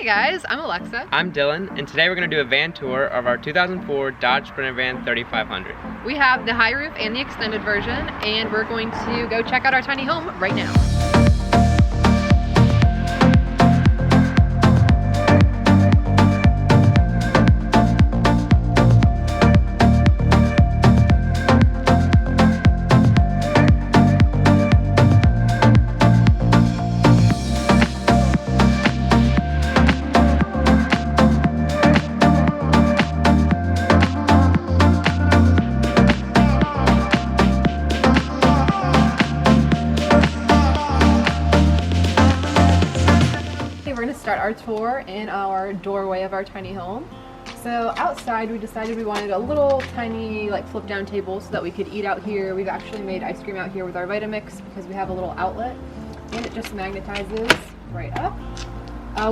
Hi guys, I'm Alexa. I'm Dylan, and today we're going to do a van tour of our 2004 Dodge Sprinter van 3500. We have the high roof and the extended version, and we're going to go check out our tiny home right now. Start our tour in our doorway of our tiny home. So outside we decided we wanted a little tiny like flip down table so that we could eat out here. We've actually made ice cream out here with our Vitamix because we have a little outlet and it just magnetizes right up.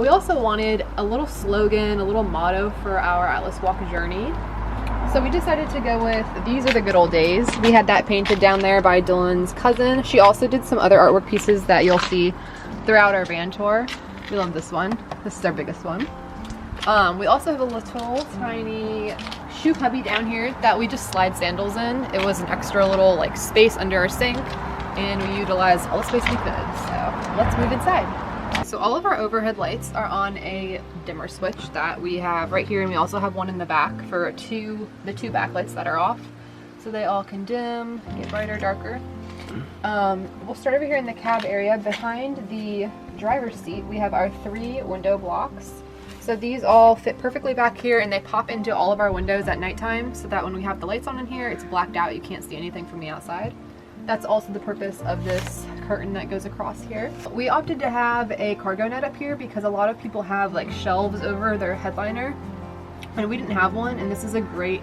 We also wanted a little slogan, a little motto for our Atlas Walk journey. So we decided to go with "These are the good old days." We had that painted down there by Dylan's cousin. She also did some other artwork pieces that you'll see throughout our van tour. We love this one. This is our biggest one. We also have a little tiny shoe cubby down here that we just slide sandals in. It was an extra little like space under our sink and we utilized all the space we could. So let's move inside. So all of our overhead lights are on a dimmer switch that we have right here, and we also have one in the back for the two backlights that are off. So they all can dim, get brighter, darker. We'll start over here in the cab area. Behind the driver's seat we have our 3 window blocks. So these all fit perfectly back here and they pop into all of our windows at nighttime so that when we have the lights on in here it's blacked out, you can't see anything from the outside. That's also the purpose of this curtain that goes across here. We opted to have a cargo net up here because a lot of people have like shelves over their headliner and we didn't have one, and this is a great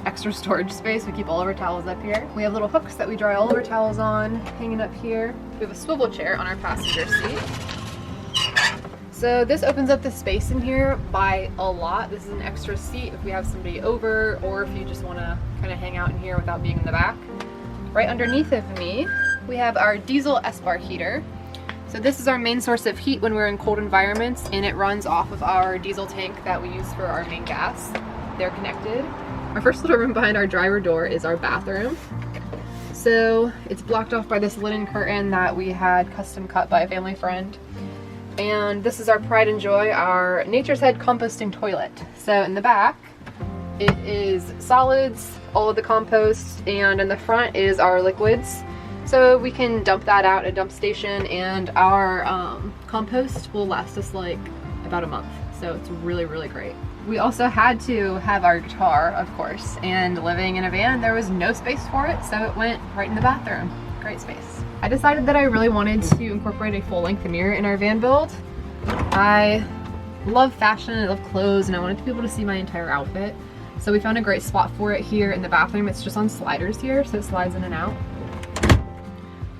extra storage space. We keep all of our towels up here. We have little hooks that we dry all of our towels on hanging up here. We have a swivel chair on our passenger seat. So this opens up the space in here by a lot. This is an extra seat if we have somebody over or if you just want to kind of hang out in here without being in the back. Right underneath of me, we have our diesel S-bar heater. So this is our main source of heat when we're in cold environments, and it runs off of our diesel tank that we use for our main gas. They're connected. Our first little room behind our driver door is our bathroom. So it's blocked off by this linen curtain that we had custom cut by a family friend. And this is our pride and joy, our Nature's Head composting toilet. So in the back, it is solids, all of the compost, and in the front is our liquids. So we can dump that out at a dump station, and our compost will last us like about a month. So it's really, really great. We also had to have our guitar, of course, and living in a van, there was no space for it, so it went right in the bathroom. Great space. I decided that I really wanted to incorporate a full-length mirror in our van build. I love fashion, I love clothes, and I wanted to be able to see my entire outfit. So we found a great spot for it here in the bathroom. It's just on sliders here, so it slides in and out.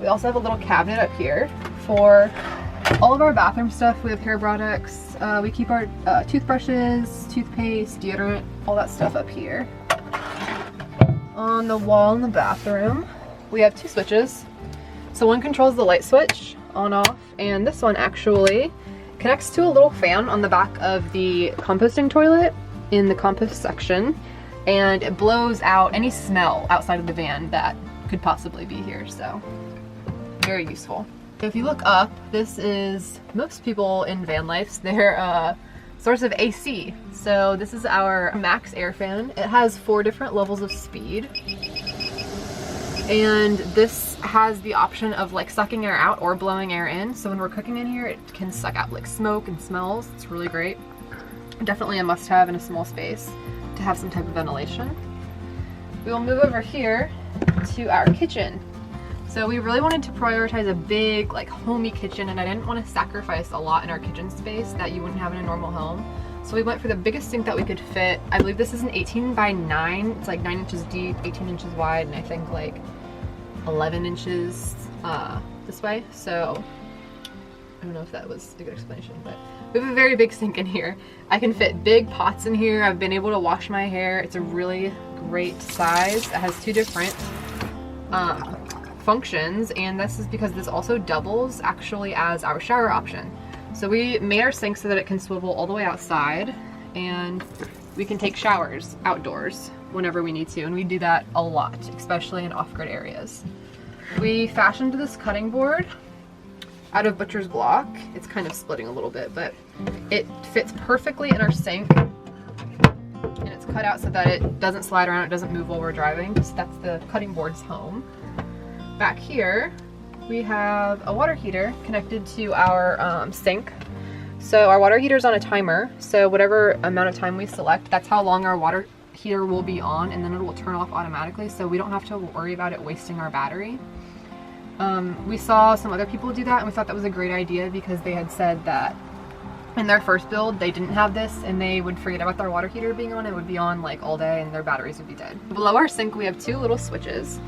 We also have a little cabinet up here for all of our bathroom stuff. We have hair products, we keep our toothbrushes, toothpaste, deodorant, all that stuff up here. On the wall in the bathroom, we have 2 switches. So one controls the light switch, on off, and this one actually connects to a little fan on the back of the composting toilet in the compost section, and it blows out any smell outside of the van that could possibly be here, so very useful. If you look up, this is most people in van life, their source of AC. So this is our max air fan. It has 4 different levels of speed. And this has the option of like sucking air out or blowing air in. So when we're cooking in here, it can suck out like smoke and smells. It's really great. Definitely a must-have in a small space to have some type of ventilation. We will move over here to our kitchen. So we really wanted to prioritize a big, like, homey kitchen, and I didn't want to sacrifice a lot in our kitchen space that you wouldn't have in a normal home. So we went for the biggest sink that we could fit. I believe this is an 18 by 9. It's like 9 inches deep, 18 inches wide, and I think like 11 inches this way. So I don't know if that was a good explanation, but we have a very big sink in here. I can fit big pots in here. I've been able to wash my hair. It's a really great size. It has 2 different functions, and this is because this also doubles actually as our shower option. So we made our sink so that it can swivel all the way outside, and we can take showers outdoors whenever we need to, and we do that a lot, especially in off-grid areas. We fashioned this cutting board out of butcher's block. It's kind of splitting a little bit, but it fits perfectly in our sink, and it's cut out so that it doesn't slide around, it doesn't move while we're driving. So that's the cutting board's home. Back here, we have a water heater connected to our sink. So our water heater is on a timer, so whatever amount of time we select, that's how long our water heater will be on, and then it will turn off automatically, so we don't have to worry about it wasting our battery. We saw some other people do that, and we thought that was a great idea because they had said that in their first build they didn't have this, and they would forget about their water heater being on. It would be on like all day and their batteries would be dead. Below our sink we have two little switches.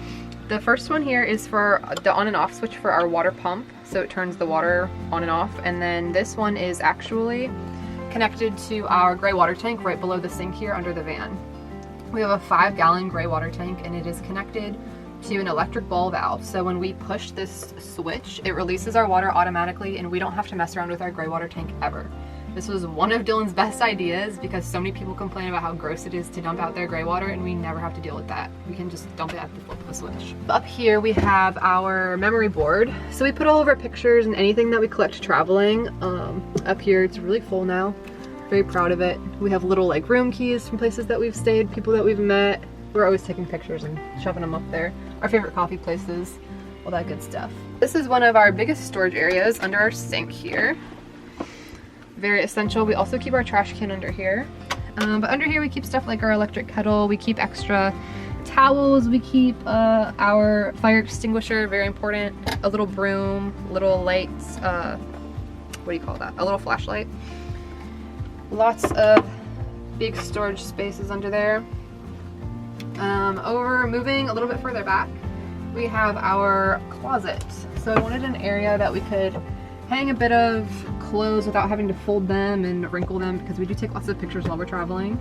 The first one here is for the on and off switch for our water pump, so it turns the water on and off, and then this one is actually connected to our gray water tank right below the sink here under the van. We have a 5-gallon gray water tank, and it is connected to an electric ball valve. So when we push this switch, it releases our water automatically, and we don't have to mess around with our gray water tank ever. This was one of Dylan's best ideas because so many people complain about how gross it is to dump out their gray water, and we never have to deal with that. We can just dump it at the flip of a switch. Up here we have our memory board. So we put all of our pictures and anything that we collect traveling up here. It's really full now. Very proud of it. We have little like room keys from places that we've stayed, people that we've met. We're always taking pictures and shoving them up there. Our favorite coffee places, all that good stuff. This is one of our biggest storage areas under our sink here. Very essential. We also keep our trash can under here. But under here we keep stuff like our electric kettle, we keep extra towels, we keep our fire extinguisher, very important, a little broom, little lights, what do you call that? A little flashlight. Lots of big storage spaces under there. Moving a little bit further back, we have our closet. So I wanted an area that we could hang a bit of clothes without having to fold them and wrinkle them, because we do take lots of pictures while we're traveling.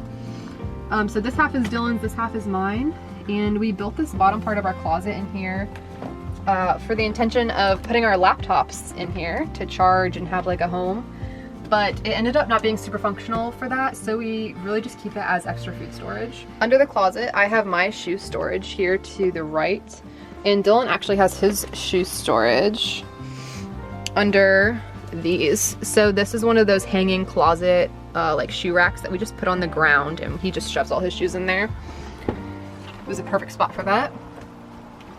So this half is Dylan's, this half is mine, and we built this bottom part of our closet in here for the intention of putting our laptops in here to charge and have like a home. But it ended up not being super functional for that, so we really just keep it as extra food storage. Under the closet, I have my shoe storage here to the right, and Dylan actually has his shoe storage under these. So this is one of those hanging closet like shoe racks that we just put on the ground, and he just shoves all his shoes in there. It was a perfect spot for that.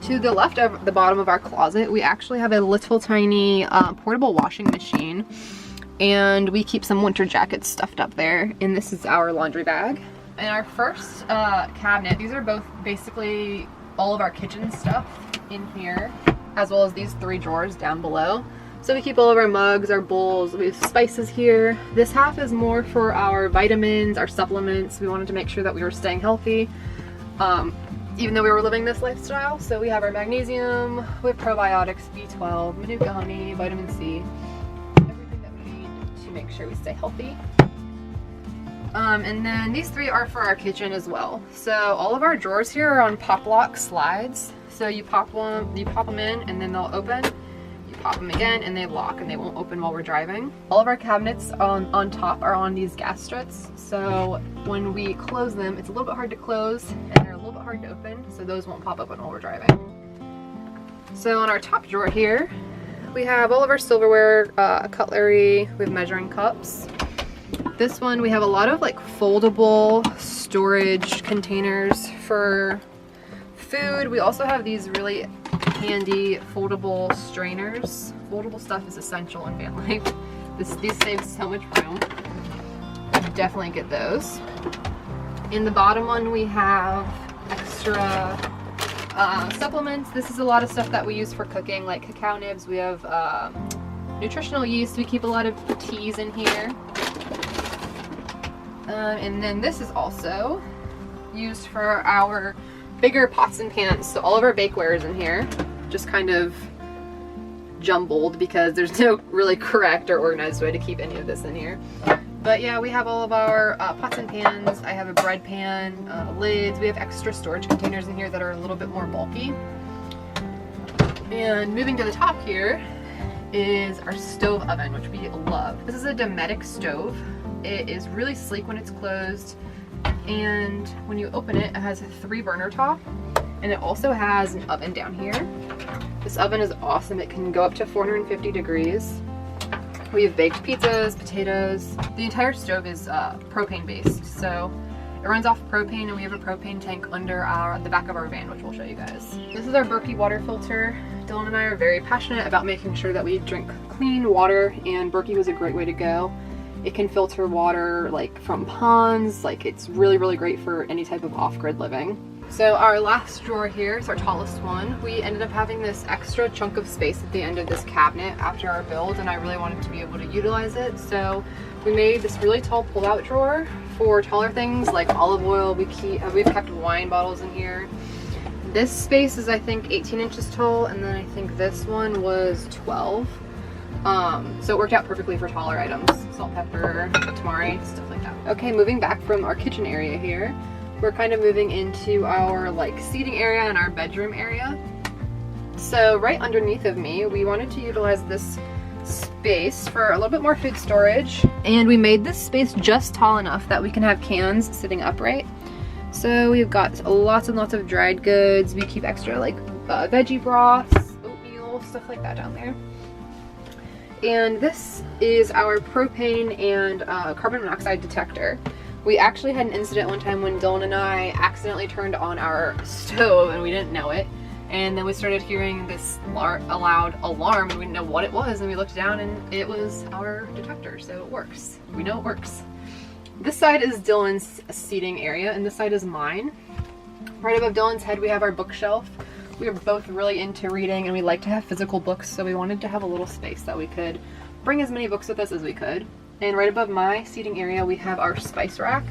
To the left of the bottom of our closet, we actually have a little tiny portable washing machine, and we keep some winter jackets stuffed up there, and this is our laundry bag. And our first cabinet, these are both basically all of our kitchen stuff in here, as well as these 3 drawers down below. So we keep all of our mugs, our bowls, we have spices here. This half is more for our vitamins, our supplements. We wanted to make sure that we were staying healthy, even though we were living this lifestyle. So we have our magnesium, we have probiotics, B12, Manuka honey, vitamin C, make sure we stay healthy. And then these 3 are for our kitchen as well. So all of our drawers here are on pop lock slides. So you pop them in, and then they'll open. You pop them again and they lock, and they won't open while we're driving. All of our cabinets on top are on these gas struts. So when we close them, it's a little bit hard to close, and they're a little bit hard to open, so those won't pop open while we're driving. So on our top drawer here, we have all of our silverware, cutlery, we have measuring cups. This one, we have a lot of like foldable storage containers for food. We also have these really handy foldable strainers. Foldable stuff is essential in van life. These save so much room. Definitely get those. In the bottom one, we have extra supplements. This is a lot of stuff that we use for cooking, like cacao nibs. We have nutritional yeast. We keep a lot of teas in here. And then this is also used for our bigger pots and pans. So all of our bakeware is in here, just kind of jumbled because there's no really correct or organized way to keep any of this in here. But yeah, we have all of our pots and pans. I have a bread pan, lids. We have extra storage containers in here that are a little bit more bulky. And moving to the top here is our stove oven, which we love. This is a Dometic stove. It is really sleek when it's closed, and when you open it, it has a 3-burner top, and it also has an oven down here. This oven is awesome. It can go up to 450 degrees. We have baked pizzas, potatoes. The entire stove is propane based, so it runs off propane, and we have a propane tank under the back of our van, which we'll show you guys. This is our Berkey water filter. Dylan and I are very passionate about making sure that we drink clean water, and Berkey was a great way to go. It can filter water like from ponds, like it's really, really great for any type of off-grid living. So our last drawer here is our tallest one. We ended up having this extra chunk of space at the end of this cabinet after our build, and I really wanted to be able to utilize it. So we made this really tall pull-out drawer for taller things like olive oil. We've kept wine bottles in here. This space is, I think, 18 inches tall, and then I think this one was 12. So it worked out perfectly for taller items. Salt, pepper, tamari, stuff like that. Okay, moving back from our kitchen area here, we're kind of moving into our like seating area and our bedroom area. So right underneath of me, we wanted to utilize this space for a little bit more food storage, and we made this space just tall enough that we can have cans sitting upright. So we've got lots and lots of dried goods. We keep extra like veggie broths, oatmeal, stuff like that down there. And this is our propane and carbon monoxide detector. We actually had an incident one time when Dylan and I accidentally turned on our stove and we didn't know it. And then we started hearing this loud alarm, and we didn't know what it was, and we looked down and it was our detector, so it works. We know it works. This side is Dylan's seating area, and this side is mine. Right above Dylan's head we have our bookshelf. We are both really into reading, and we like to have physical books, so we wanted to have a little space that we could bring as many books with us as we could. And right above my seating area we have our spice rack.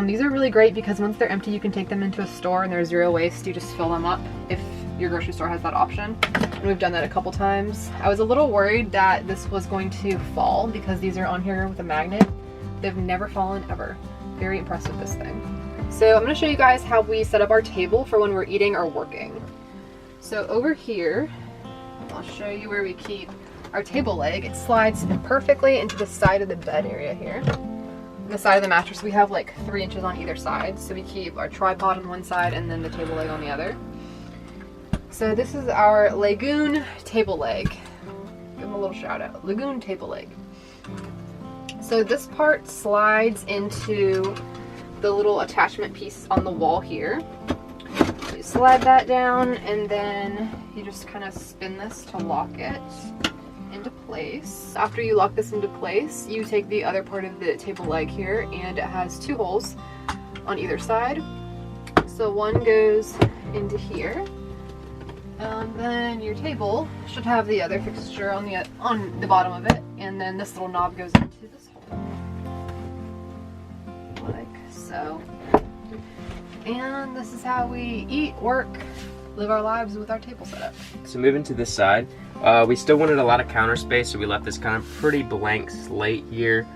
These are really great because once they're empty you can take them into a store and there's zero waste. You just fill them up if your grocery store has that option. And we've done that a couple times. I was a little worried that this was going to fall because these are on here with a magnet. They've never fallen ever. Very impressed with this thing. So I'm going to show you guys how we set up our table for when we're eating or working. So over here, I'll show you where we keep our table leg. It slides perfectly into the side of the bed area here. The side of the mattress, we have like 3 inches on either side. So we keep our tripod on one side and then the table leg on the other. So this is our Lagoon table leg. Give them a little shout out. Lagoon table leg. So this part slides into the little attachment piece on the wall here. You slide that down and then you just kind of spin this to lock it into place. After you lock this into place, you take the other part of the table leg here, and it has 2 holes on either side. So one goes into here, and then your table should have the other fixture on the bottom of it, and then this little knob goes into this hole, like so. And this is how we eat, work, live our lives with our table set up. So moving to this side, we still wanted a lot of counter space, so we left this kind of pretty blank slate here.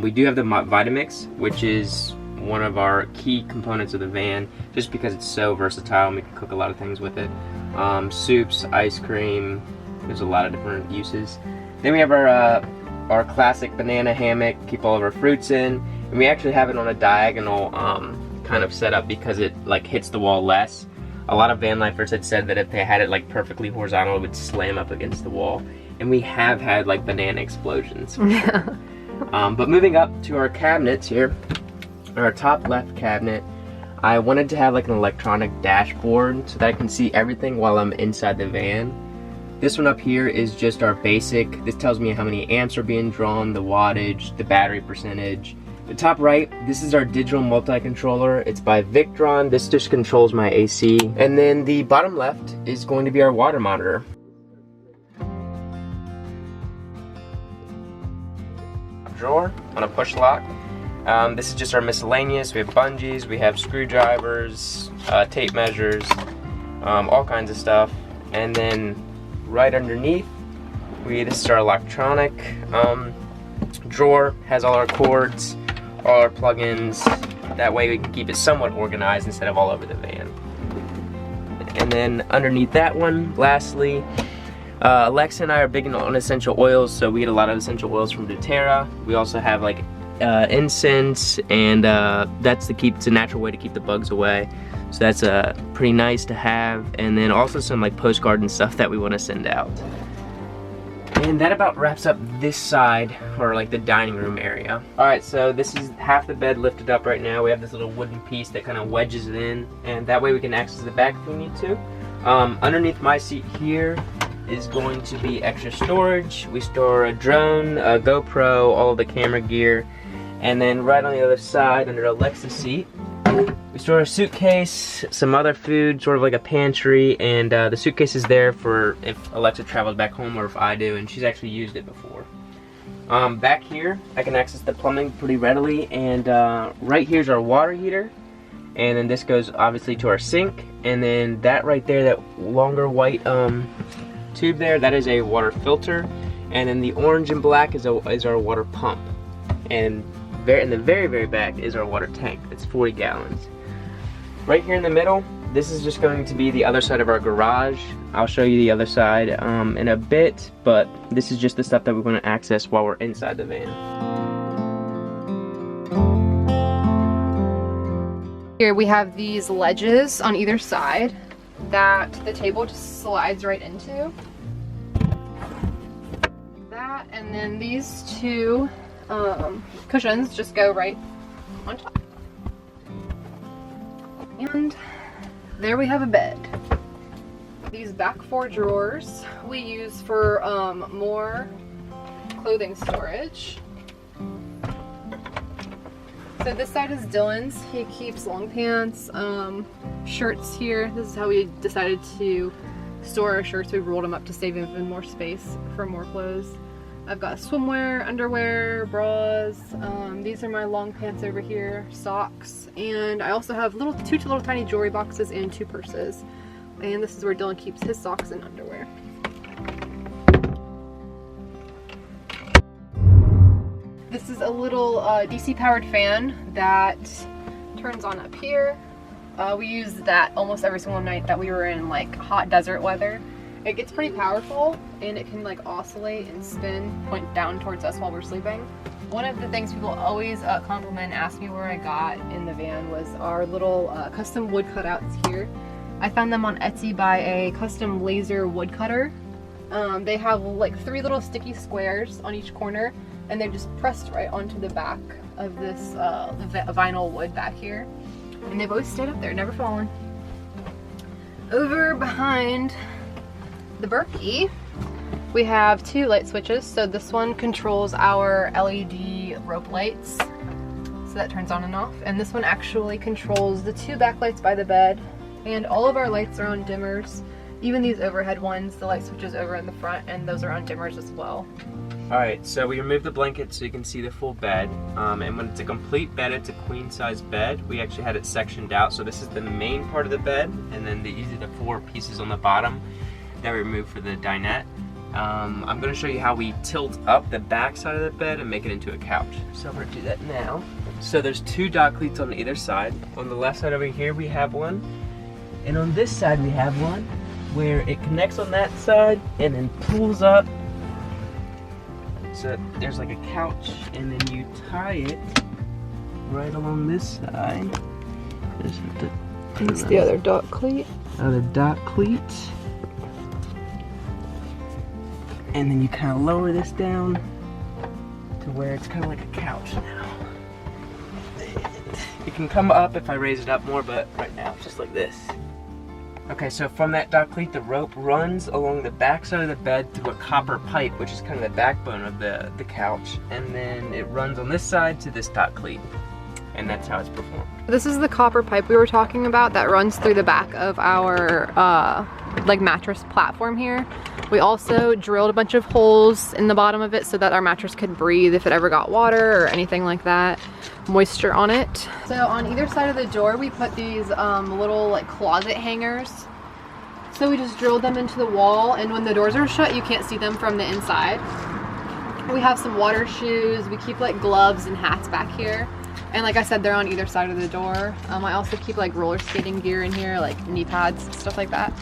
We do have the Vitamix, which is one of our key components of the van, just because it's so versatile and we can cook a lot of things with it. Soups, ice cream, there's a lot of different uses. Then we have our classic banana hammock, keep all of our fruits in, and we actually have it on a diagonal kind of setup because it like hits the wall less. A lot of van lifers had said that if they had it like perfectly horizontal, it would slam up against the wall. And we have had like banana explosions. Yeah. But moving up to our cabinets here, our top left cabinet, I wanted to have like an electronic dashboard so that I can see everything while I'm inside the van. This one up here is just our basic. This tells me how many amps are being drawn, the wattage, the battery percentage. The top right, this is our digital multi-controller. It's by Victron. This just controls my AC. And then the bottom left is going to be our water monitor. Drawer on a push lock. This is just our miscellaneous. We have bungees, we have screwdrivers, tape measures, all kinds of stuff. And then right underneath, this is our electronic drawer. Has all our cords, all our plugins. That way we can keep it somewhat organized instead of all over the van. And then underneath that one, lastly, Alexa and I are big on essential oils, so we get a lot of essential oils from doTERRA. We also have like incense, and it's a natural way to keep the bugs away. So that's pretty nice to have. And then also some like postcard and stuff that we want to send out. And that about wraps up this side, or like the dining room area. Alright, so this is half the bed lifted up right now. We have this little wooden piece that kind of wedges it in, and that way we can access the back if we need to. Underneath my seat here is going to be extra storage. We store a drone, a GoPro, all of the camera gear. And then right on the other side, under Alexa's seat, we store a suitcase, some other food, sort of like a pantry, and the suitcase is there for if Alexa travels back home or if I do, and she's actually used it before. Back here, I can access the plumbing pretty readily, and right here's our water heater, and then this goes obviously to our sink, and then that right there, that longer white tube there, that is a water filter, and then the orange and black is our water pump, and in the very, very back is our water tank. It's 40 gallons. Right here in the middle, this is just going to be the other side of our garage. I'll show you the other side in a bit, but this is just the stuff that we're going to access while we're inside the van. Here we have these ledges on either side that the table just slides right into. That, and then these two cushions just go right on top. And there we have a bed. These back 4 drawers we use for more clothing storage. So this side is Dylan's. He keeps long pants, shirts here. This is how we decided to store our shirts. We rolled them up to save even more space for more clothes. I've got swimwear, underwear, bras. These are my long pants over here, socks, and I also have two little tiny jewelry boxes and 2 purses. And this is where Dylan keeps his socks and underwear. This is a little DC powered fan that turns on up here. We use that almost every single night that we were in like hot desert weather. It gets pretty powerful, and it can like oscillate and spin, point down towards us while we're sleeping. One of the things people always compliment and ask me where I got in the van was our little custom wood cutouts here. I found them on Etsy by a custom laser woodcutter. They have like 3 little sticky squares on each corner, and they're just pressed right onto the back of this vinyl wood back here. And they've always stayed up there, never fallen. Over behind the Berkey, we have 2 light switches. So this one controls our LED rope lights, so that turns on and off. And this one actually controls the 2 backlights by the bed. And all of our lights are on dimmers. Even these overhead ones, the light switches over in the front, and those are on dimmers as well. Alright, so we removed the blanket so you can see the full bed. And when it's a complete bed, it's a queen size bed. We actually had it sectioned out. So this is the main part of the bed, and then these are the 4 pieces on the bottom that we removed for the dinette. I'm going to show you how we tilt up the back side of the bed and make it into a couch. So I'm going to do that now. So there's 2 dock cleats on either side. On the left side over here we have one, and on this side we have one where it connects on that side and then pulls up. So there's like a couch, and then you tie it right along this side. It's the other dock cleat. Other dock cleat. And then you kind of lower this down to where it's kind of like a couch now. It can come up if I raise it up more, but right now it's just like this. Okay, so from that dock cleat, the rope runs along the back side of the bed through a copper pipe, which is kind of the backbone of the couch, and then it runs on this side to this dock cleat, and that's how it's performed. This is the copper pipe we were talking about that runs through the back of our like mattress platform here. We also drilled a bunch of holes in the bottom of it so that our mattress could breathe if it ever got water or anything like that, moisture on it. So on either side of the door we put these little like closet hangers. So we just drilled them into the wall, and when the doors are shut you can't see them from the inside. We have some water shoes. We keep like gloves and hats back here. And like I said, they're on either side of the door. I also keep like roller skating gear in here, like knee pads, stuff like that.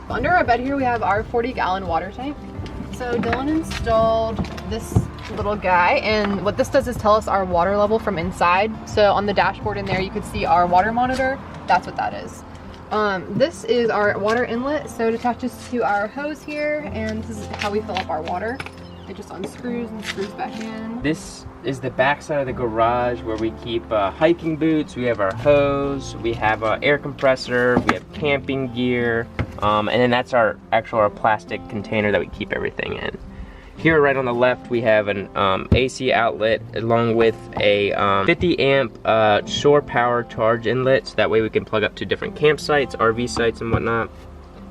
Under our bed here we have our 40-gallon water tank. So Dylan installed this little guy, and what this does is tell us our water level from inside. So on the dashboard in there, you could see our water monitor. That's what that is. This is our water inlet, so it attaches to our hose here, and this is how we fill up our water. It just unscrews and screws back in. This is the back side of the garage where we keep hiking boots, we have our hose, we have an air compressor, we have camping gear, and then that's our plastic container that we keep everything in. Here right on the left we have an AC outlet along with a 50 amp shore power charge inlet, so that way we can plug up to different campsites, RV sites and whatnot.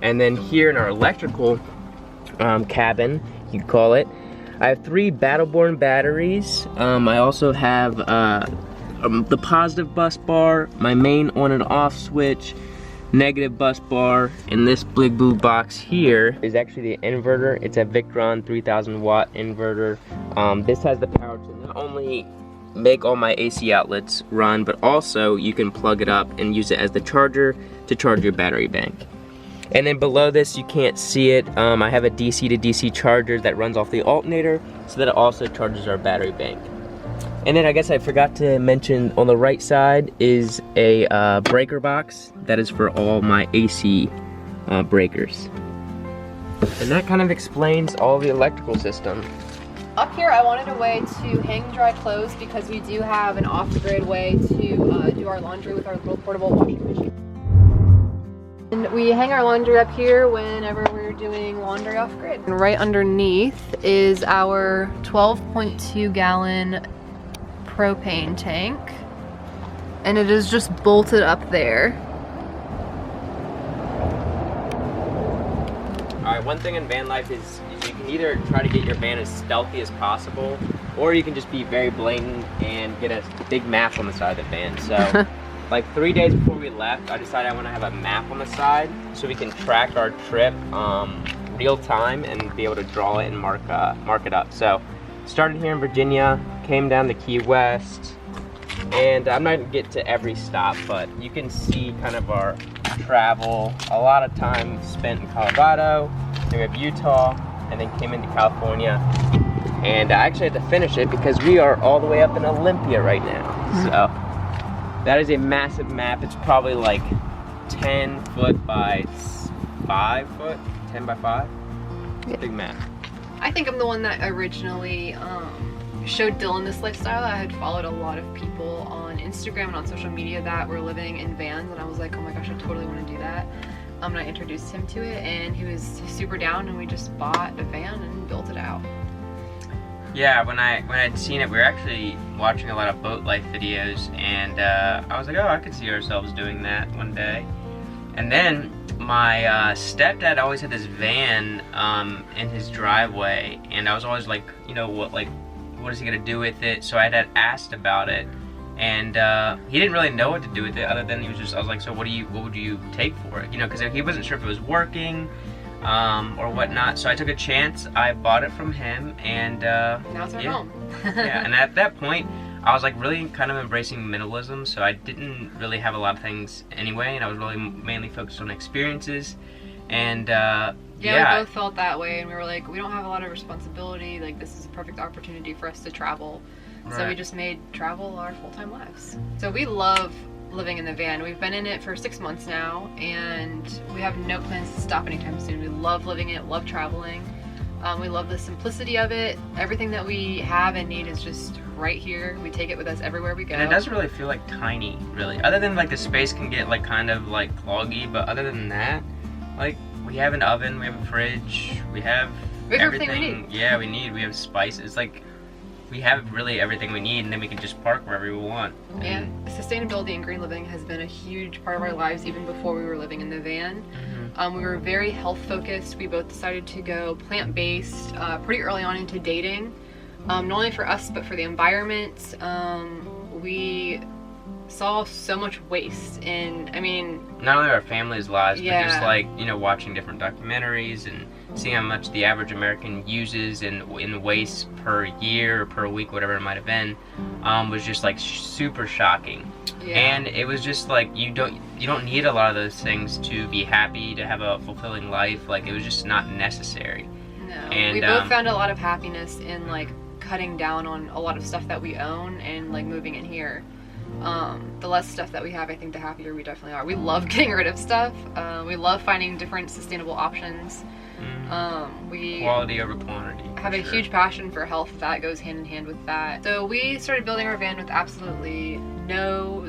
And then here in our electrical cabin, you call it, I have 3 Battleborn batteries. I also have the positive bus bar, my main on and off switch, negative bus bar, and this big blue box here is actually the inverter. It's a Victron 3000 watt inverter. This has the power to not only make all my AC outlets run, but also you can plug it up and use it as the charger to charge your battery bank. And then below this, you can't see it, I have a DC to DC charger that runs off the alternator, so that it also charges our battery bank. And then I guess I forgot to mention, on the right side is a breaker box that is for all my AC breakers. And that kind of explains all the electrical system. Up here, I wanted a way to hang and dry clothes because we do have an off-the-grid way to do our laundry with our little portable washing machine. And we hang our laundry up here whenever we're doing laundry off-grid. And right underneath is our 12.2 gallon propane tank. And it is just bolted up there. Alright, one thing in van life is you can either try to get your van as stealthy as possible, or you can just be very blatant and get a big map on the side of the van. So like 3 days before we left, I decided I want to have a map on the side so we can track our trip real time and be able to draw it and mark it up. So started here in Virginia, came down to Key West, and I'm not gonna get to every stop, but you can see kind of our travel. A lot of time spent in Colorado, then we have Utah, and then came into California. And I actually had to finish it because we are all the way up in Olympia right now. So that is a massive map. It's probably like 10 foot by 5 foot, 10 by 5. It's a big map. I think I'm the one that originally showed Dylan this lifestyle. I had followed a lot of people on Instagram and on social media that were living in vans, and I was like, oh my gosh, I totally want to do that. And I introduced him to it, and he was super down, and we just bought a van and built it out. Yeah, when I'd seen it, we were actually watching a lot of boat life videos, and I was like, oh, I could see ourselves doing that one day. And then my stepdad always had this van in his driveway, and I was always like, you know, what is he gonna do with it? So I had asked about it, and he didn't really know what to do with it, other than I was like, so what would you take for it? You know, because he wasn't sure if it was working or whatnot. So I took a chance. I bought it from him, and now it's our home. Yeah, and at that point, I was like really kind of embracing minimalism, so I didn't really have a lot of things anyway, and I was really mainly focused on experiences. And yeah, we both felt that way, and we were like, we don't have a lot of responsibility, like this is a perfect opportunity for us to travel. Right. So we just made travel our full-time lives. So we love living in the van. We've been in it for 6 months now, and we have no plans to stop anytime soon. We love living it, love traveling. We love the simplicity of it. Everything that we have and need is just right here. We take it with us everywhere we go. And it doesn't really feel like tiny, really. Other than like the space can get like kind of like cloggy, but other than that, like we have an oven, we have a fridge, we have everything we need. Yeah, we have spices. Like we have really everything we need, and then we can just park wherever we want. And sustainability and green living has been a huge part of our lives even before we were living in the van. We were very health focused. We both decided to go plant-based pretty early on into dating. Not only for us, but for the environment. We saw so much waste in, I mean, not only our families' lives, but just like, you know, watching different documentaries and seeing how much the average American uses in waste per year or per week, whatever it might have been, was just like super shocking. And it was just like you don't need a lot of those things to be happy, to have a fulfilling life. Like it was just not necessary. No, And we both found a lot of happiness in like cutting down on a lot of stuff that we own and like moving in here. The less stuff that we have, I think the happier we definitely are. We love getting rid of stuff. We love finding different sustainable options. We quality over quantity. Have a huge passion for health that goes hand in hand with that. So we started building our van with absolutely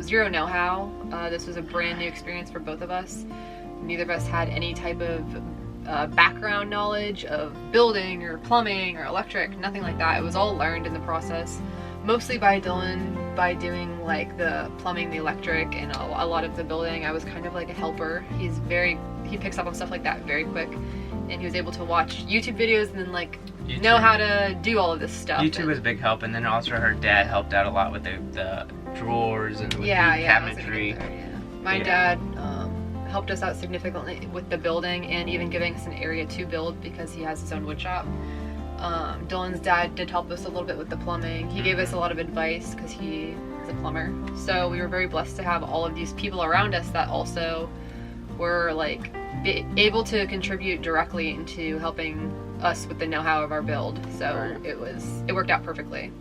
zero know-how. This was a brand new experience for both of us. Neither of us had any type of background knowledge of building or plumbing or electric, nothing like that. It was all learned in the process, mostly by Dylan, by doing like the plumbing, the electric, and a lot of the building. I was kind of like a helper. He picks up on stuff like that very quick, and he was able to watch YouTube videos and then like know how to do all of this stuff. YouTube was a big help, and then also her dad helped out a lot with the drawers and with the cabinetry. My dad helped us out significantly with the building and even giving us an area to build because he has his own wood shop. Dylan's dad did help us a little bit with the plumbing. He gave us a lot of advice because he is a plumber. So we were very blessed to have all of these people around us that also were like able to contribute directly into helping us with the know-how of our build. So it worked out perfectly.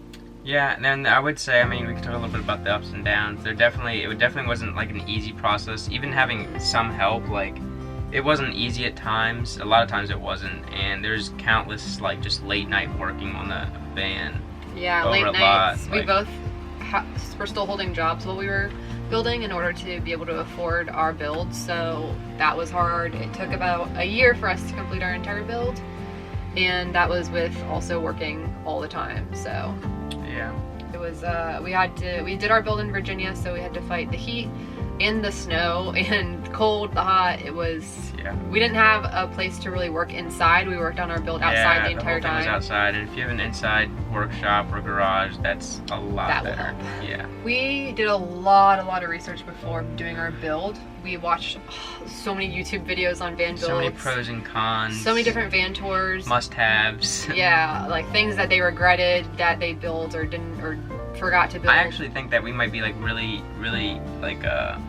Yeah, and then I would say, I mean, we could talk a little bit about the ups and downs. It definitely wasn't like an easy process. Even having some help, like, it wasn't easy at times. A lot of times it wasn't, and there's countless like just late night working on the van. Yeah, late nights. We both were still holding jobs while we were building in order to be able to afford our build. So that was hard. It took about a year for us to complete our entire build, and that was with also working all the time. So yeah, it was we did our build in Virginia, so we had to fight the heat and the snow and the cold, the hot. It was we didn't have a place to really work inside. We worked on our build outside the entire time. Yeah, was outside, and if you have an inside workshop or garage, that's a lot better. That will help. Yeah. We did a lot of research before doing our build. We watched so many YouTube videos on van builds. So many pros and cons. So many different van tours. Must-haves. Yeah, like things that they regretted that they built or didn't or forgot to build. I actually think that we might be like really like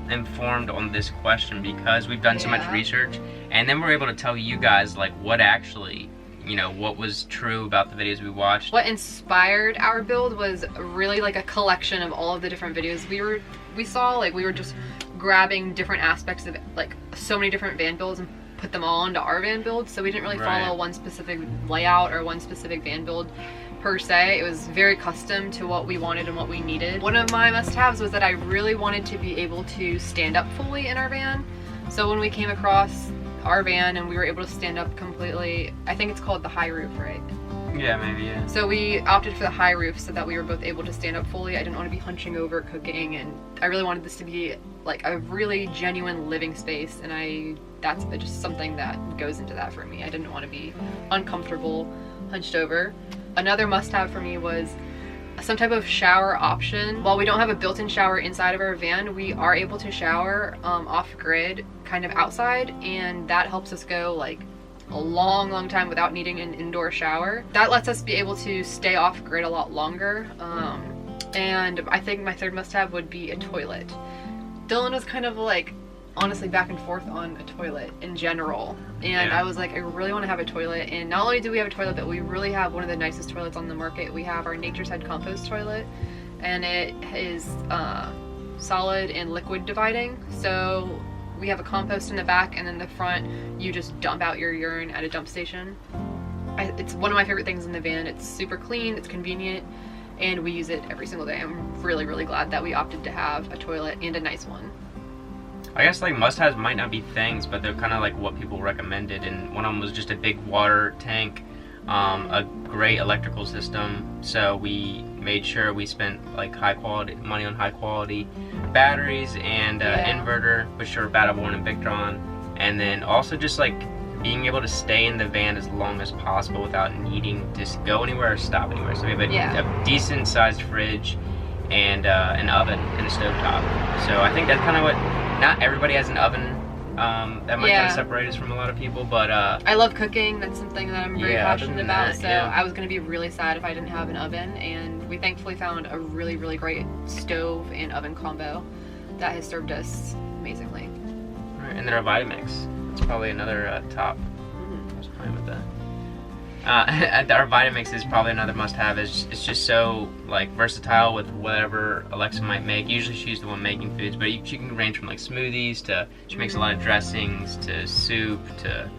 informed on this question because we've done so much research, and then we're able to tell you guys like what actually, you know, what was true about the videos we watched. What inspired our build was really like a collection of all of the different videos we saw. Like we were just grabbing different aspects of like so many different van builds and put them all into our van build. So we didn't really follow one specific layout or one specific van build per se. It was very custom to what we wanted and what we needed. One of my must-haves was that I really wanted to be able to stand up fully in our van. So when we came across our van and we were able to stand up completely, I think it's called the high roof, right? Yeah, maybe, yeah. So we opted for the high roof so that we were both able to stand up fully. I didn't want to be hunching over cooking, and I really wanted this to be like a really genuine living space, and that's just something that goes into that for me. I didn't want to be uncomfortable hunched over. Another must-have for me was some type of shower option. While we don't have a built-in shower inside of our van, we are able to shower off-grid, kind of outside, and that helps us go like a long time without needing an indoor shower. That lets us be able to stay off-grid a lot longer. And I think my third must-have would be a toilet. Dylan was kind of like honestly back and forth on a toilet in general, and I was like, I really want to have a toilet. And not only do we have a toilet, but we really have one of the nicest toilets on the market. We have our Nature's Head compost toilet, and it is solid and liquid dividing. So we have a compost in the back, and then the front you just dump out your urine at a dump station. It's one of my favorite things in the van. It's super clean, it's convenient, and we use it every single day. I'm really glad that we opted to have a toilet and a nice one. I guess like must-haves might not be things, but they're kind of like what people recommended, and one of them was just a big water tank, a great electrical system. So we made sure we spent like money on high quality batteries and inverter, which are Battleborn and Victron, and then also just like being able to stay in the van as long as possible without needing to go anywhere or stop anywhere. So we have a decent sized fridge and an oven and a stovetop. So I think that's kind of what. Not everybody has an oven. That might kind of separate us from a lot of people, but I love cooking. That's something that I'm very passionate about. So I was going to be really sad if I didn't have an oven, and we thankfully found a really great stove and oven combo that has served us amazingly. Right, and then our Vitamix. It's probably another top. I was playing with that. Our Vitamix is probably another must-have. It's just so like versatile with whatever Alexa might make. Usually she's the one making foods, but she can range from like smoothies to she makes a lot of dressings to soup to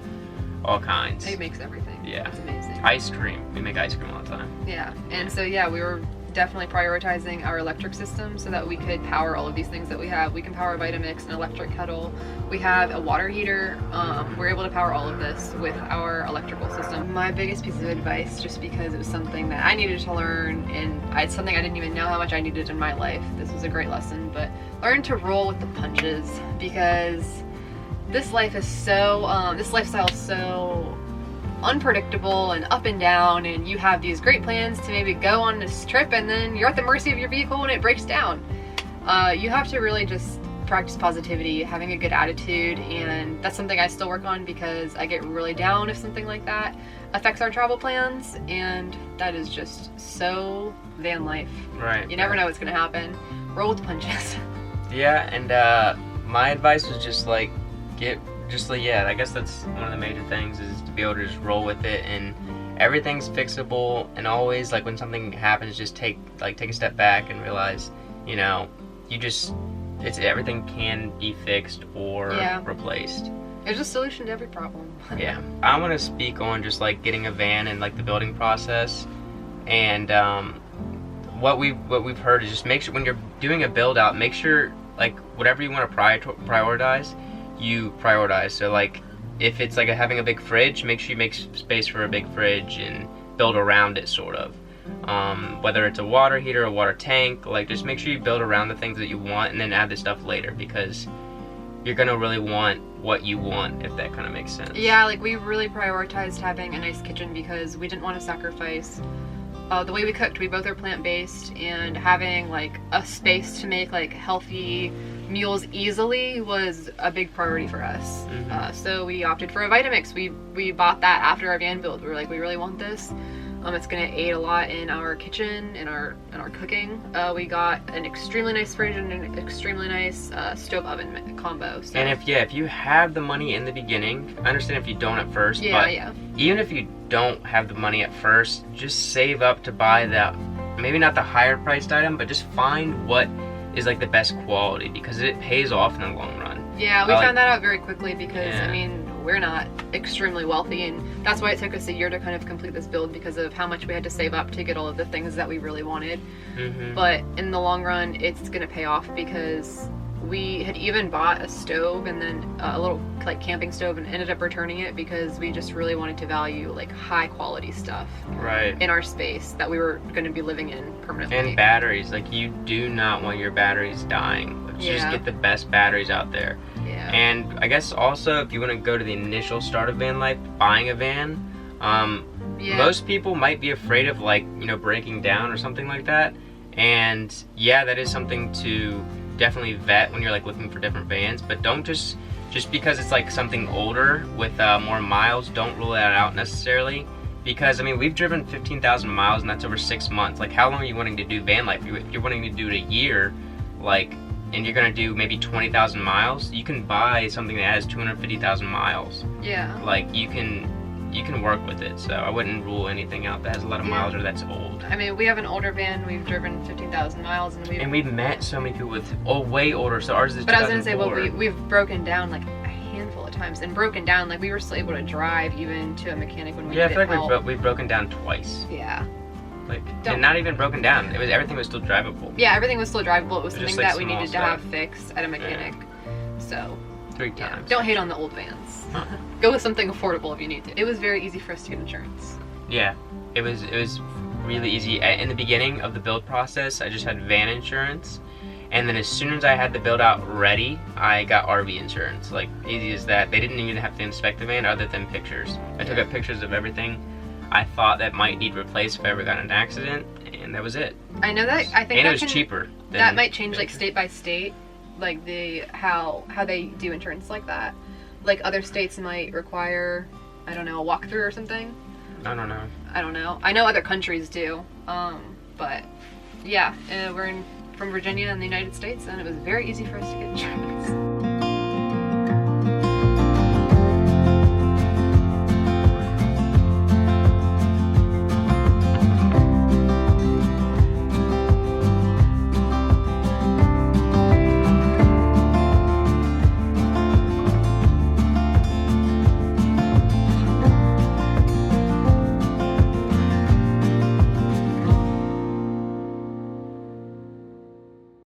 all kinds. He makes everything. Yeah, it's amazing. Ice cream. We make ice cream all the time. Yeah, and so yeah, we were definitely prioritizing our electric system so that we could power all of these things that we have. We can power Vitamix, an electric kettle. We have a water heater. We're able to power all of this with our electrical system. My biggest piece of advice, just because it was something that I needed to learn, and it's something I didn't even know how much I needed in my life. This was a great lesson, but learn to roll with the punches, because this life is so, this lifestyle is so unpredictable and up and down, and you have these great plans to maybe go on this trip and then you're at the mercy of your vehicle and it breaks down. You have to really just practice positivity, having a good attitude, and that's something I still work on because I get really down if something like that affects our travel plans, and that is just so van life. Right. You never know what's gonna happen. Roll with the punches. Yeah, and my advice was just like yeah, I guess that's one of the major things, is to be able to just roll with it, and everything's fixable, and always like when something happens, just take a step back and realize, you know, everything can be fixed or replaced. There's a solution to every problem. Yeah. I want to speak on just like getting a van and like the building process, and what we've heard is just make sure when you're doing a build out, make sure like whatever you want to prioritize, you prioritize. So like if it's like having a big fridge, make sure you make space for a big fridge and build around it, sort of. Whether it's a water heater, a water tank, like just make sure you build around the things that you want and then add the stuff later, because you're gonna really want what you want, if that kind of makes sense. Yeah, like we really prioritized having a nice kitchen because we didn't want to sacrifice the way we cooked. We both are plant-based, and having like a space to make like healthy meals easily was a big priority for us. So we opted for a Vitamix. We bought that after our van build. We were like, we really want this. It's gonna aid a lot in our kitchen and our cooking. We got an extremely nice fridge and an extremely nice stove oven combo. So. And if you have the money in the beginning, I understand if you don't at first, but even if you don't have the money at first, just save up to buy that, maybe not the higher priced item, but just find what is like the best quality, because it pays off in the long run. Yeah, we found that out very quickly because I mean, we're not extremely wealthy, and that's why it took us a year to kind of complete this build, because of how much we had to save up to get all of the things that we really wanted. But in the long run, it's gonna pay off, because we had even bought a stove and then a little like camping stove, and ended up returning it because we just really wanted to value like high quality stuff in our space that we were going to be living in permanently. And batteries, like you do not want your batteries dying. Let's just get the best batteries out there. And I guess also, if you want to go to the initial start of van life, buying a van, most people might be afraid of like, you know, breaking down or something like that. And yeah, that is something to definitely vet when you're like looking for different vans, but don't just because it's like something older with more miles, don't rule that out necessarily. Because I mean, we've driven 15,000 miles, and that's over 6 months. Like, how long are you wanting to do van life? If you're wanting to do it a year, like, and you're gonna do maybe 20,000 miles, you can buy something that has 250,000 miles. Like you can work with it. So I wouldn't rule anything out that has a lot of miles or that's old. I mean, we have an older van. We've driven 15,000 miles, and we've met so many people with way older. So ours is. But I was gonna say, well, we've broken down like a handful of times, and broken down like we were still able to drive even to a mechanic when we needed help. I feel like we've broken down twice. Like, and not even broken down. Everything was still drivable. Yeah, everything was still drivable. It was something that we needed to have fixed at a mechanic. So. 3 times. Don't hate on the old vans. Go with something affordable if you need to. It was very easy for us to get insurance. Yeah, it was really easy. In the beginning of the build process, I just had van insurance, and then as soon as I had the build out ready, I got RV insurance. Like, easy as that. They didn't even have to inspect the van other than pictures. I took up pictures of everything I thought that might need replaced if I ever got in an accident, and that was it. I know that. I think and it was cheaper. That might change like state by state. Like how they do insurance like that. Like other states might require, I don't know, a walkthrough or something. I don't know. I know other countries do. But yeah, we're from Virginia in the United States, and it was very easy for us to get insurance.